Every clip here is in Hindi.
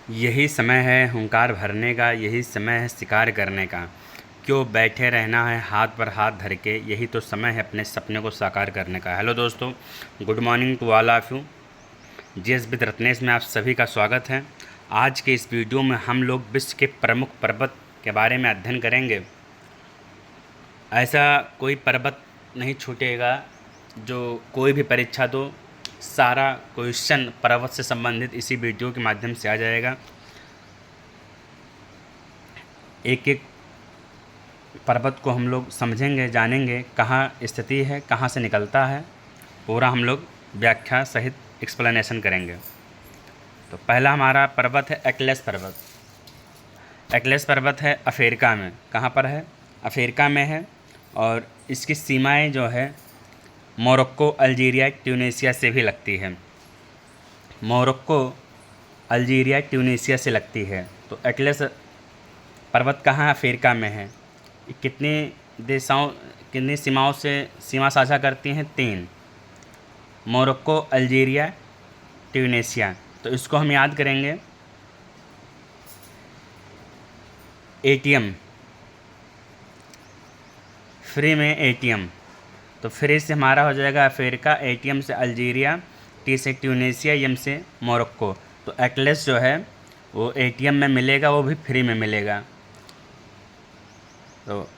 यही समय है हुंकार भरने का, यही समय है शिकार करने का। क्यों बैठे रहना है हाथ पर हाथ धर के, यही तो समय है अपने सपने को साकार करने का। हेलो दोस्तों, good morning to all of you. GS with Ratnesh में आप सभी का स्वागत है। आज के इस वीडियो में हम लोग विश्व के प्रमुख पर्वत के बारे में अध्ययन करेंगे। ऐसा कोई पर्वत नहीं छूटेगा जो कोई भी परीक्षा दो, सारा क्वेश्चन पर्वत से संबंधित इसी वीडियो के माध्यम से आ जाएगा। एक एक पर्वत को हम लोग समझेंगे, जानेंगे कहाँ स्थिति है, कहाँ से निकलता है, पूरा हम लोग व्याख्या सहित एक्सप्लेनेशन करेंगे। तो पहला हमारा पर्वत है एटलस पर्वत। एटलस पर्वत है अफ्रीका में। कहाँ पर है? अफ्रीका में है। और इसकी सीमाएं जो है मोरक्को, अल्जीरिया, ट्यूनीसिया से भी लगती है। मोरक्को, अल्जीरिया, ट्यूनीसिया से लगती है। तो एटलस पर्वत कहाँ अफ्रीका में है। ये कितनी सीमाओं से सीमा साझा करती हैं? 3। Morocco, Algeria, Tunisia. तो इसको हम याद करेंगे एटीएम, फ्री में एटीएम। तो फ्री से हमारा हो जाएगा अफ्रीका, एटीएम से अल्जीरिया, टी से ट्यूनीसिया, एम से मोरक्को। तो एटलस जो है वो एटीएम में मिलेगा, वो भी फ्री में मिलेगा। तो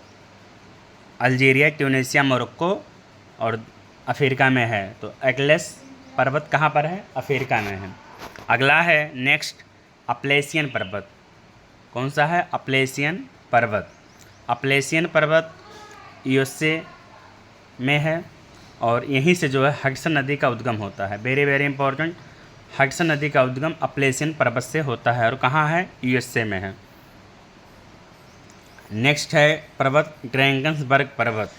अल्जीरिया, ट्यूनीसिया, मोरक्को और अफ्रीका में है। तो एटलस पर्वत कहाँ पर है? अफ्रीका में है। अगला है नेक्स्ट अपलेशियन पर्वत। कौन सा है? अपलेशियन पर्वत। अपलेशियन पर्वत यूएसए में है और यहीं से जो है हडसन नदी का उद्गम होता है। वेरी वेरी इंपॉर्टेंट, हडसन नदी का उद्गम अपलेशियन पर्वत से होता है और कहाँ है? यूएसए में है। नेक्स्ट है पर्वत ड्रैगन्सबर्ग पर्वत।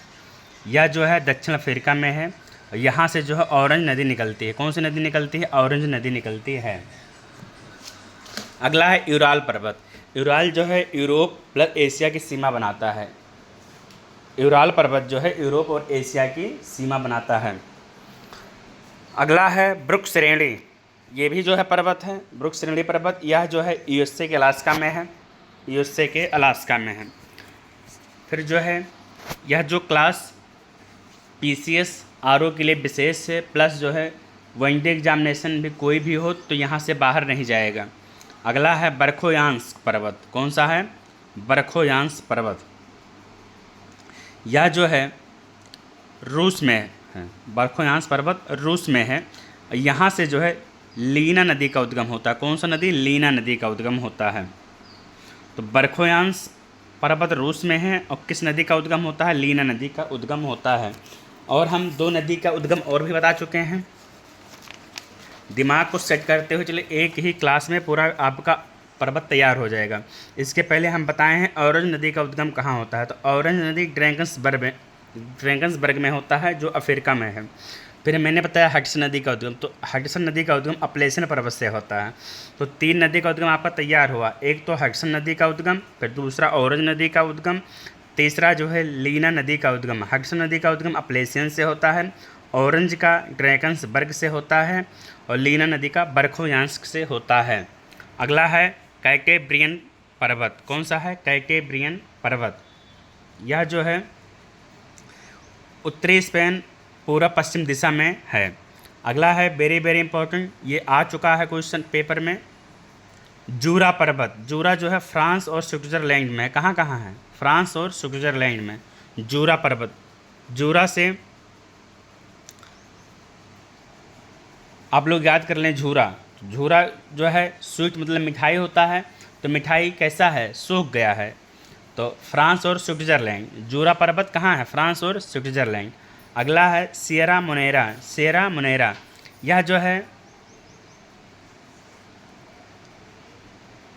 यह जो है दक्षिण अफ्रीका में है। यहाँ से जो है ऑरेंज नदी निकलती है। कौन सी नदी निकलती है? ऑरेंज नदी निकलती है। अगला है यूराल पर्वत। यूराल जो है यूरोप प्लस एशिया की सीमा बनाता है। यूराल पर्वत जो है यूरोप और एशिया की सीमा बनाता है। अगला है ब्रुक श्रेणी। ये भी जो है पर्वत है, ब्रुक श्रेणी पर्वत। यह जो है यूएसए के अलास्का में है। यूएसए के अलास्का में है। फिर जो है यह जो क्लास पीसीएस आरओ के लिए विशेष है, प्लस जो है वनडे एग्जामिनेशन भी कोई भी हो तो यहाँ से बाहर नहीं जाएगा। अगला है बरखोयांस पर्वत। कौन सा है? बरखोयांस पर्वत। यह जो है रूस में है। बरखोयांस पर्वत रूस में है। यहाँ से जो है लीना नदी का उद्गम होता है। कौन सा नदी? लीना नदी का उद्गम होता है। तो बरखोयांस पर्वत रूस में है और किस नदी का उद्गम होता है? लीना नदी का उद्गम होता है। और हम 2 नदी का उद्गम और भी बता चुके हैं। दिमाग को सेट करते हुए चले, एक ही क्लास में पूरा आपका पर्वत तैयार हो जाएगा। इसके पहले हम बताए हैं ऑरेंज नदी का उद्गम कहाँ होता है। तो ऑरेंज नदी ड्रैगन्सबर्ग में होता है जो अफ्रीका में है। फिर मैंने बताया हडसन नदी का उद्गम। तो हडसन नदी का उद्गम अपलेशियन पर्वत से होता है। तो 3 नदी का उद्गम आपका तैयार हुआ। एक तो हडसन नदी का उद्गम, फिर दूसरा ऑरेंज नदी का उद्गम, तीसरा जो है लीना नदी का उद्गम। हडसन नदी का उद्गम अपलेशियन से होता है, ऑरेंज का ड्रैगन्सबर्ग से होता है और लीना नदी का बरखोयांस्क से होता है। अगला है कैटेब्रियन पर्वत। कौन सा है? कैटेब्रियन पर्वत। यह जो है उत्तरी स्पेन पूर्व पश्चिम दिशा में है। अगला है वेरी वेरी इंपॉर्टेंट, ये आ चुका है क्वेश्चन पेपर में, जूरा पर्वत। जूरा जो है फ्रांस और स्विट्जरलैंड में है। कहाँ कहाँ है? फ्रांस और स्विट्जरलैंड में जूरा पर्वत। जूरा से आप लोग याद कर लें झूरा। झूरा जो है स्वीट मतलब मिठाई होता है। तो मिठाई कैसा है? सूख गया है। तो फ्रांस और स्विट्जरलैंड, जूरा पर्वत कहाँ है? फ्रांस और स्विट्जरलैंड। अगला है सियरा मोनेरा। सियरा मोनेरा यह जो है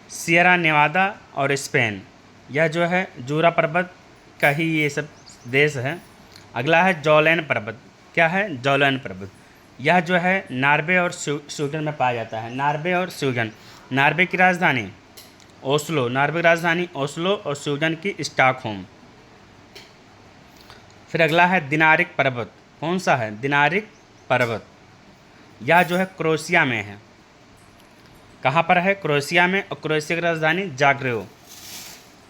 सियरा नेवादा और स्पेन, यह जो है जूरा पर्वत का ही ये सब देश है। अगला है जॉलैन पर्वत। क्या है? जॉलैन पर्वत। यह जो है नॉर्वे और स्वीडन में पाया जाता है। नॉर्वे और स्वीडन। नॉर्वे की राजधानी ओस्लो, नॉर्वे की राजधानी ओस्लो और स्वीडन की स्टॉकहोम। फिर अगला है दिनारिक पर्वत। कौन सा है? दिनारिक पर्वत। यह जो है क्रोएशिया में है। कहाँ पर है? क्रोएशिया में, और क्रोएशिया की राजधानी जाग्रेब।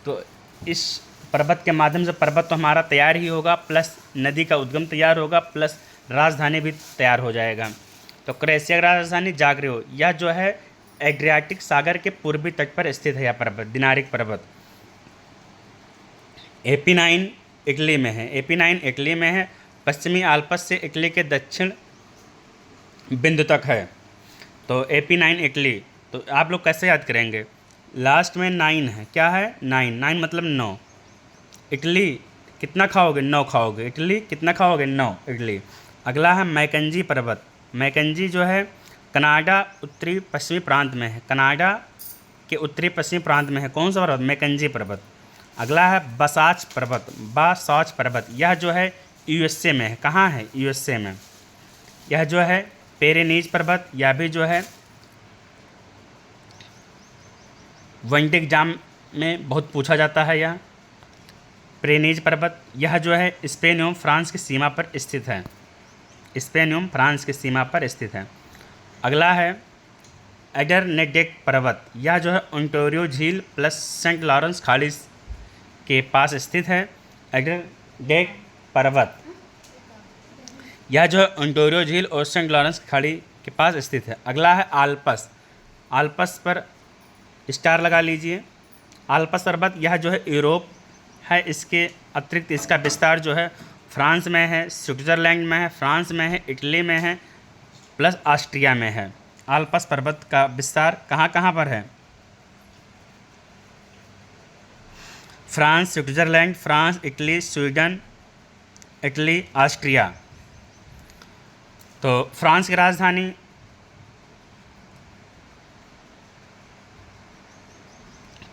तो इस पर्वत के माध्यम से पर्वत तो हमारा तैयार ही होगा, प्लस नदी का उद्गम तैयार होगा, प्लस राजधानी भी तैयार हो जाएगा। तो क्रोएशिया की राजधानी जाग्रेब, यह जो है एड्रियाटिक सागर के पूर्वी तट पर स्थित है। यह पर्वत दिनारिक पर्वत एपीनाइन इटली में है। एपीनाइन इटली में है, पश्चिमी आल्प्स से इटली के दक्षिण बिंदु तक है। तो एपीनाइन इटली, तो आप लोग कैसे याद करेंगे? लास्ट में 9 है, क्या है? 9 मतलब 9। इटली कितना खाओगे? 9 खाओगे। इटली कितना खाओगे? 9 इटली। अगला है मैकेंजी पर्वत। मैकेंजी जो है कनाडा उत्तरी पश्चिमी प्रांत में है। कनाडा के उत्तरी पश्चिमी प्रांत में है। कौन सा पर्वत? मैकेंजी पर्वत। अगला है बसाच पर्वत। बासाच पर्वत, यह जो है यूएसए में है। कहाँ है? यूएसए में। यह जो है पेरेनीज पर्वत, यह भी जो है वनडे एग्जाम में बहुत पूछा जाता है। यह पेरेनीज पर्वत, यह जो है स्पेन एवं फ्रांस की सीमा पर स्थित है। स्पेन एवं फ्रांस की सीमा पर स्थित है। अगला है एडरनेडेक पर्वत, यह जो है ओंटारियो झील प्लस सेंट लॉरेंस खाड़ी के पास स्थित है। एडरनेडेक पर्वत, यह जो है ओंटारियो झील और सेंट लॉरेंस खाड़ी के पास स्थित है। अगला है आल्प्स। आल्प्स पर स्टार लगा लीजिए। आल्प्स पर्वत, यह जो है यूरोप है। इसके अतिरिक्त इसका विस्तार जो है फ्रांस में है, स्विट्ज़रलैंड में है, फ्रांस में है, इटली में है, प्लस ऑस्ट्रिया में है। आल्प्स पर्वत का विस्तार कहाँ कहाँ पर है? France, Switzerland, France, Italy, Sweden, Italy, Austria. तो फ्रांस की राजधानी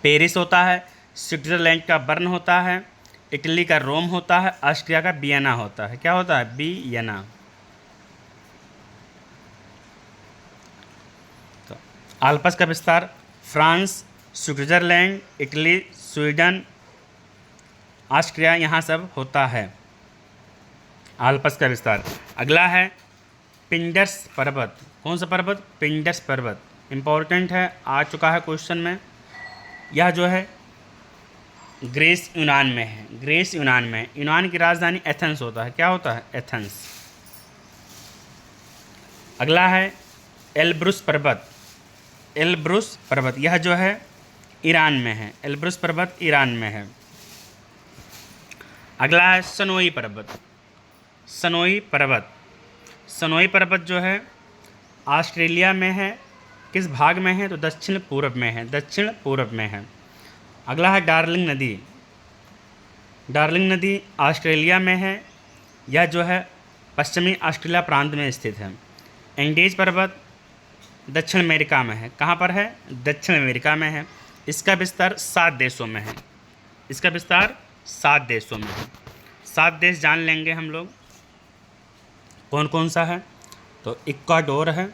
पेरिस होता है, स्विट्ज़रलैंड का बर्न होता है, इटली का रोम होता है, ऑस्ट्रिया का वियना होता है। क्या होता है? वियना। तो आल्प्स का विस्तार France, Switzerland, Italy, Sweden, Austria, यहाँ सब होता है आल्प्स का विस्तार। अगला है पिंडर्स पर्वत। कौन सा पर्वत? पिंडर्स पर्वत। इम्पोर्टेंट है, आ चुका है क्वेश्चन में। यह जो है ग्रीस यूनान में है। ग्रीस यूनान में, यूनान की राजधानी एथेंस होता है। क्या होता है? एथेंस। अगला है एल्ब्रुस पर्वत। एल्ब्रुस पर्वत, यह जो है ईरान में है। एल्ब्रुस पर्वत ईरान में है। अगला है सनोई पर्वत। सनोई पर्वत, सनोई पर्वत जो है ऑस्ट्रेलिया में है। किस भाग में है? तो दक्षिण पूर्व में है। दक्षिण पूर्व में है। अगला है डार्लिंग नदी। डार्लिंग नदी ऑस्ट्रेलिया में है। यह जो है पश्चिमी ऑस्ट्रेलिया प्रांत में स्थित है। एंडीज पर्वत दक्षिण अमेरिका में है। कहाँ पर है? दक्षिण अमेरिका में है। इसका विस्तार 7 देशों में है। इसका विस्तार 7 देशों में है। 7 देश जान लेंगे हम लोग कौन कौन सा है। तो इक्वाडोर है,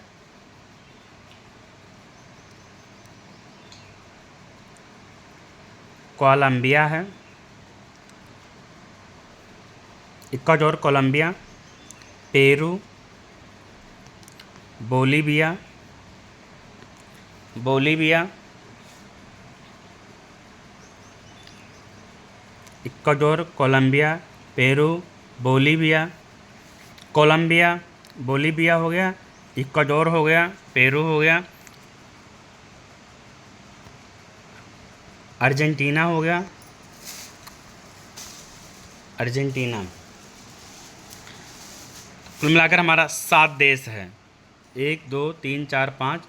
कोलंबिया है, Ecuador, Colombia, Peru, Bolivia, Ecuador, Colombia, Peru, Bolivia. Colombia, Bolivia हो गया, इक्वाडोर हो गया, पेरू हो गया, अर्जेंटीना हो गया, अर्जेंटीना। कुल मिलाकर हमारा 7 देश है। 1 2 3 4 5।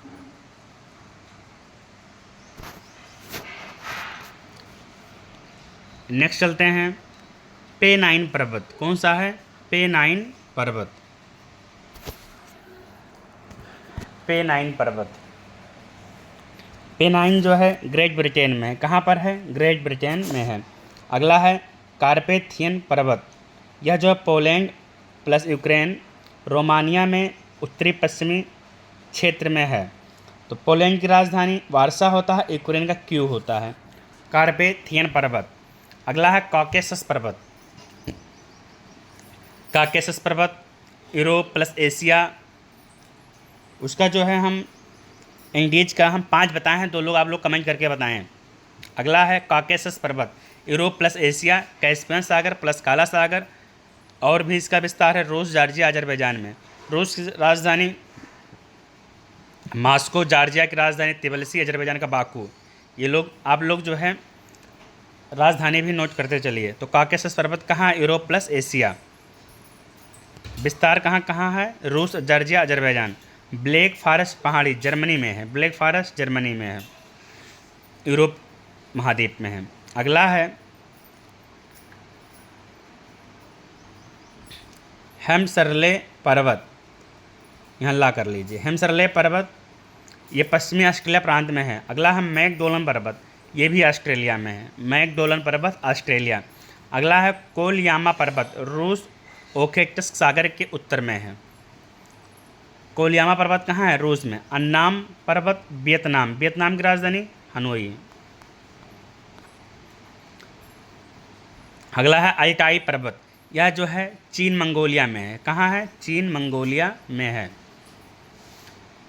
नेक्स्ट चलते हैं पेनाइन पर्वत। कौन सा है? पेनाइन पर्वत। पेनाइन पर्वत, पेनाइन जो है ग्रेट ब्रिटेन में है। कहाँ पर है? ग्रेट ब्रिटेन में है। अगला है कार्पेथियन पर्वत। यह जो है पोलैंड प्लस यूक्रेन, रोमानिया में उत्तरी पश्चिमी क्षेत्र में है। तो पोलैंड की राजधानी वारसा होता है, यूक्रेन का क्यू होता है। कार्पेथियन पर्वत। अगला है कॉकेसस पर्वत। कॉकेसस पर्वत यूरोप प्लस एशिया, उसका जो है हम इंडीज का हम 5 बताए हैं, 2 लोग आप लोग कमेंट करके बताएं। अगला है कॉकेसस पर्वत, यूरोप प्लस एशिया, कैस्पियन सागर प्लस काला सागर, और भी इसका विस्तार है रूस, जॉर्जिया, अजरबैजान में। रूस की राजधानी मॉस्को, जॉर्जिया की राजधानी तिबिलिसी, अजरबैजान का बाकू। ये लोग आप लोग जो है राजधानी भी नोट करते चलिए। तो कॉकेसस पर्वत कहाँ है? Europe plus Asia. विस्तार कहाँ कहाँ है? रूस, जॉर्जिया, अजरबैजान। ब्लैक फॉरेस्ट पहाड़ी जर्मनी में है, ब्लैक फॉरेस्ट जर्मनी में है, यूरोप महाद्वीप में है। अगला है हेमसरले पर्वत, यहाँ ला कर लीजिए। हेमसरले पर्वत ये पश्चिमी ऑस्ट्रेलिया प्रांत में है। अगला है मैकडोलन पर्वत, ये भी ऑस्ट्रेलिया में है, मैकडोलन पर्वत ऑस्ट्रेलिया। अगला है कोलयामा पर्वत, रूस, ओखेटस्क सागर के उत्तर में है। कोलयामा पर्वत कहाँ है? रूस में। अन्नाम पर्वत वियतनाम, वियतनाम की राजधानी हनोई। अगला है अल्टाई पर्वत, यह जो है चीन मंगोलिया में है। कहाँ है? चीन मंगोलिया में है।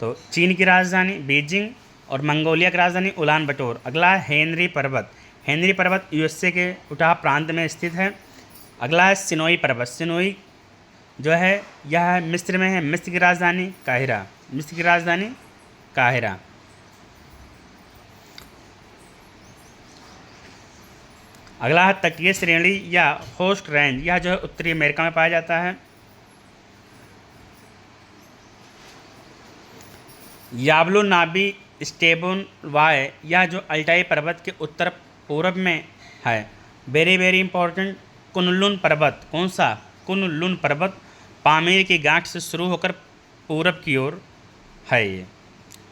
तो चीन की राजधानी बीजिंग और मंगोलिया की राजधानी उलान बटोर। अगला है हेनरी पर्वत, हेनरी पर्वत यूएसए के उटाह प्रांत में स्थित है। अगला है सिनोई पर्वत, सिनोई जो है यह मिस्र में है, मिस्र की राजधानी काहिरा, मिस्र की राजधानी काहिरा। अगला है तटीय श्रेणी या होस्ट रेंज, यह जो है उत्तरी अमेरिका में पाया जाता है। याबलो नाबी स्टेबोन वाय, यह जो अल्टाई पर्वत के उत्तर पूर्व में है। वेरी वेरी इंपॉर्टेंट, कुनलुन पर्वत, कौन सा? कुनलुन पर्वत पामीर की गांठ से शुरू होकर पूरब की ओर है ये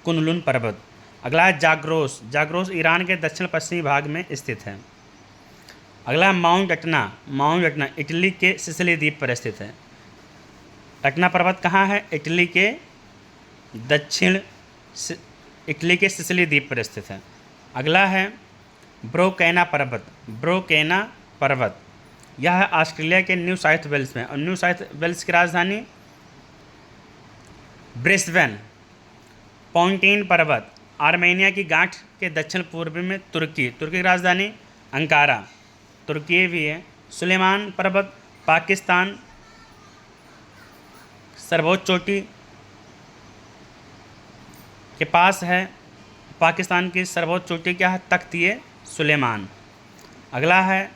कुनलुन पर्वत। अगला है जाग्रोस, जाग्रोस ईरान के दक्षिण पश्चिमी भाग में स्थित है। अगला है mount Etna, mount Etna Italy के सिसिली द्वीप पर स्थित है। एटना पर्वत कहाँ है? इटली के दक्षिण, इटली के सिसिली द्वीप पर स्थित है। अगला है ब्रोकैना पर्वत, ब्रोकैना पर्वत यह है ऑस्ट्रेलिया के न्यू साउथ वेल्स में, और न्यू साउथ वेल्स की राजधानी ब्रिस्बेन। पॉन्टीन पर्वत आर्मेनिया की गांठ के दक्षिण पूर्व में तुर्की, तुर्की की राजधानी अंकारा, तुर्की भी है। सुलेमान पर्वत पाकिस्तान, सर्वोच्च चोटी के पास है। पाकिस्तान की सर्वोच्च चोटी क्या है? तख्त-ए सुलेमान। अगला है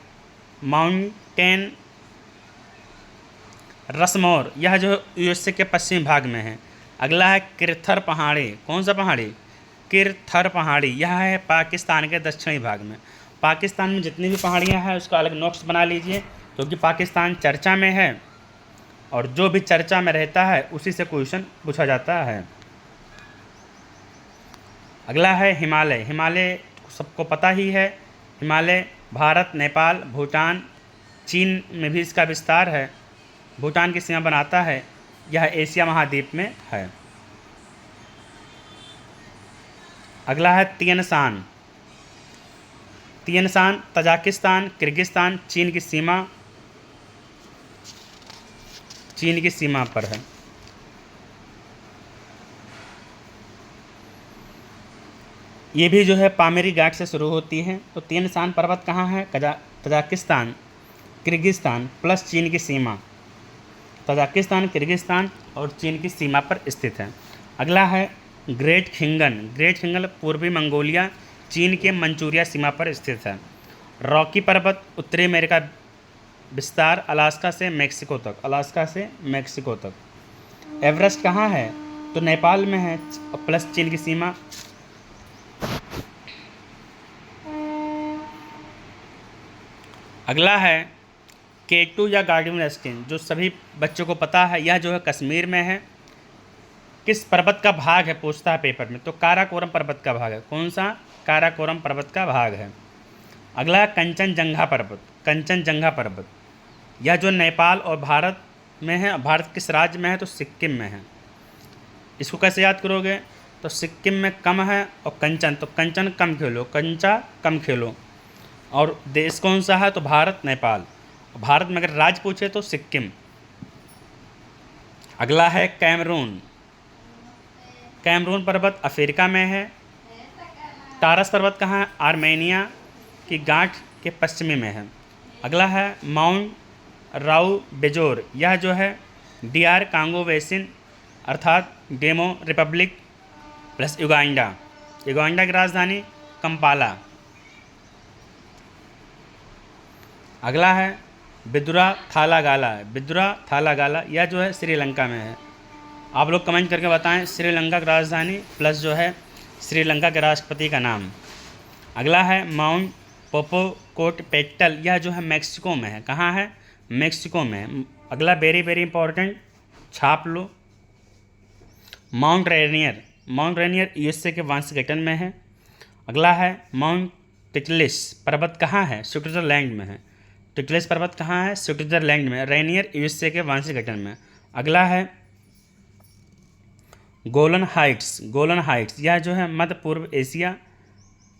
माउंटेन रसमोर, यह जो यूएसए के पश्चिमी भाग में है। अगला है किरथर पहाड़ी, कौन सा पहाड़ी? किरथर पहाड़ी, यह है पाकिस्तान के दक्षिणी भाग में। पाकिस्तान में जितनी भी पहाड़ियाँ हैं उसका अलग नोट्स बना लीजिए, क्योंकि पाकिस्तान चर्चा में है और जो भी चर्चा में रहता है उसी से क्वेश्चन पूछा जाता है। अगला है हिमालय, हिमालय सबको पता ही है। हिमालय भारत, नेपाल, भूटान, चीन में भी इसका विस्तार है, भूटान की सीमा बनाता है। यह एशिया महाद्वीप में है। अगला है तियनशान, तियनशान तजाकिस्तान, किर्गिस्तान, चीन की सीमा पर है। ये भी जो है पामीरी घाट से शुरू होती है। तो तियनशान पर्वत कहाँ है? तजाकिस्तान, किर्गिस्तान प्लस चीन की सीमा, तजाकिस्तान, किर्गिस्तान और चीन की सीमा पर स्थित है। अगला है ग्रेट खिंगन, ग्रेट खिंगन पूर्वी मंगोलिया, चीन के मंचूरिया सीमा पर स्थित है। रॉकी पर्वत उत्तरी अमेरिका, विस्तार अलास्का से मैक्सिको तक, अलास्का से मैक्सिको तक। एवरेस्ट कहाँ है? तो नेपाल में है प्लस चीन की सीमा। अगला है K2 या गार्डियन रेस्टिन, जो सभी बच्चों को पता है, यह जो है कश्मीर में है। किस पर्वत का भाग है पूछता है पेपर में? तो काराकोरम पर्वत का भाग है। कौन सा? काराकोरम पर्वत का भाग है। अगला है कंचनजंगा पर्वत, कंचनजंगा पर्वत यह जो नेपाल और भारत में है, भारत किस राज्य में है? तो सिक्किम में है। इसको कैसे याद करोगे? तो सिक्किम में कम है और कंचन, तो कंचन कम खेलो, कंचा कम खेलो। और देश कौन सा है? तो भारत, नेपाल। भारत में अगर राज्य पूछे तो सिक्किम। अगला है कैमरून, कैमरून पर्वत अफ्रीका में है। टारस पर्वत कहाँ है? आर्मेनिया की गांठ के पश्चिमी में है। अगला है माउंट राउ बेजोर, यह जो है DR कांगो बेसिन अर्थात demo Republic plus Uganda. Uganda की राजधानी कंपाला। अगला है बिदुरा थालागाला। बिदुरा थालागाला यह जो है श्रीलंका में है। आप लोग कमेंट करके बताएं श्रीलंका की राजधानी प्लस जो है श्रीलंका के राष्ट्रपति का नाम। अगला है माउंट पोपोकोटपेक्टल, यह जो है मैक्सिको में है। कहाँ है? मैक्सिको में। अगला वेरी वेरी इंपॉर्टेंट, छाप लो, Mount Rainier. Mount Rainier USA के वाशिंगटन में है। अगला है माउंट टिटलिस पर्वत, कहाँ है? स्विट्जरलैंड में है। टिटलिस पर्वत कहाँ है? स्विट्जरलैंड में। रेनियर USA के वाशिंगटन में। अगला है गोलन हाइट्स। गोलन हाइट्स यह जो है मध्य पूर्व एशिया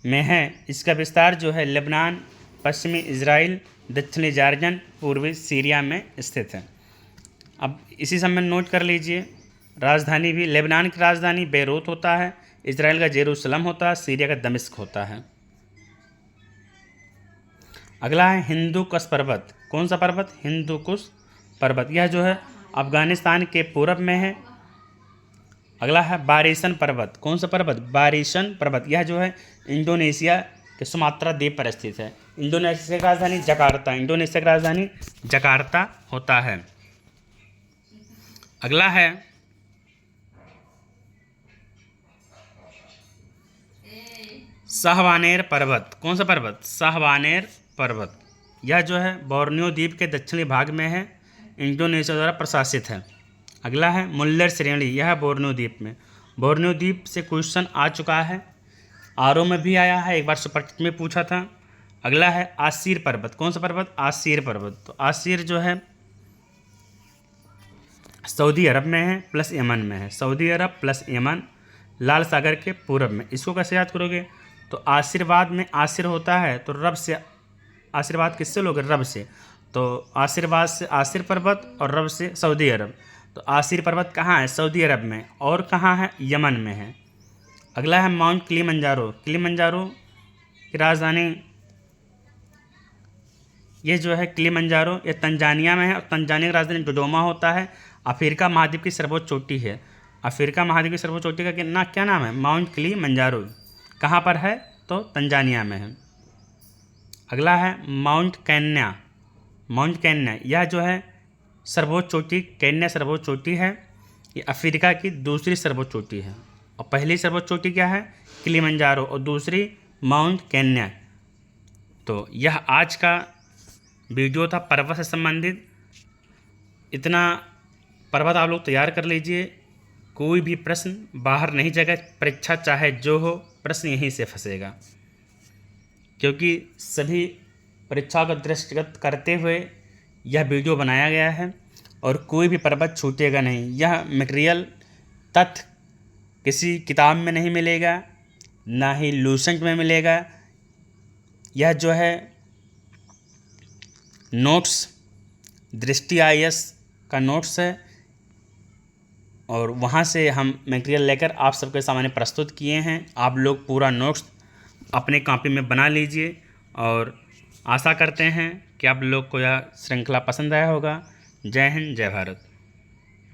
में है। इसका विस्तार जो है लेबनान, पश्चिमी इजराइल, दक्षिणी जॉर्डन, पूर्वी सीरिया में स्थित है। अब इसी समय नोट कर लीजिए, राजधानी भी लेबनान की राजधानी बेरूत होता है, इजराइल का जेरूसलम होता है, सीरिया का दमिश्क होता है। अगला है हिंदू कुश पर्वत। कौन सा पर्वत? हिंदू कुश पर्वत, यह जो है अफगानिस्तान के पूरब में है। अगला है बारिशन पर्वत। कौन सा पर्वत? बारिशन पर्वत, यह जो है इंडोनेशिया के सुमात्रा द्वीप पर स्थित है। इंडोनेशिया की राजधानी जकार्ता। इंडोनेशिया की राजधानी जकार्ता होता है। अगला है शाहबानेर पर्वत। कौन सा पर्वत? शाहबानेर पर्वत, यह जो है बोर्नियो द्वीप के दक्षिणी भाग में है, इंडोनेशिया द्वारा प्रशासित है। अगला है मुल्लर श्रेणी, यह बोर्नियो द्वीप में। बोर्नियो द्वीप से क्वेश्चन आ चुका है, RO में भी आया है, एक बार सुपर में पूछा था। अगला है आसीर पर्वत। कौन सा पर्वत? आसीर पर्वत। तो आसीर जो है सऊदी अरब में है प्लस यमन में है। सऊदी अरब प्लस यमन, लाल सागर के पूरब में। इसको कैसे याद करोगे? तो आशीर्वाद में आसिर होता है, तो रब से आशीर्वाद किससे लोगे? रब से। तो आशीर्वाद से आसिर पर्वत और रब से सऊदी अरब। तो आसिर पर्वत कहाँ है? सऊदी अरब में। और कहाँ है? यमन में है। अगला है माउंट किलिमंजारो। किलिमंजारो की राजधानी ये जो है किलिमंजारो, ये तंजानिया में है और तंजानिया की राजधानी डोडोमा होता है। अफ्रीका महाद्वीप की सर्वोच्च चोटी है। अफ्रीका महाद्वीप की सर्वोच्च चोटी का क्या नाम है? Mount Kilimanjaro. कहाँ पर है? तो तंजानिया में है। अगला है माउंट केन्या। माउंट केन्या यह जो है सर्वोच्च चोटी, केन्या सर्वोच्च चोटी है। ये अफ्रीका की दूसरी सर्वोच्च चोटी है। और पहली सर्वोच्च चोटी क्या है? किलिमंजारो, और दूसरी माउंट केन्या। तो यह आज का वीडियो था पर्वत से संबंधित। इतना पर्वत आप लोग तैयार कर लीजिए, कोई भी प्रश्न बाहर नहीं जाएगा। परीक्षा चाहे जो हो, प्रश्न यहीं से फंसेगा, क्योंकि सभी परीक्षा को दृष्टिगत करते हुए यह वीडियो बनाया गया है और कोई भी पर्वत छूटेगा नहीं। यह मटेरियल तथ्य किसी किताब में नहीं मिलेगा, ना ही लूसेंट में मिलेगा। यह जो है नोट्स दृष्टि IAS का नोट्स है और वहाँ से हम मटेरियल लेकर आप सबके सामने प्रस्तुत किए हैं। आप लोग पूरा नोट्स अपने कॉपी में बना लीजिए और आशा करते हैं कि आप लोग को यह श्रृंखला पसंद आया होगा। जय हिंद, जय भारत।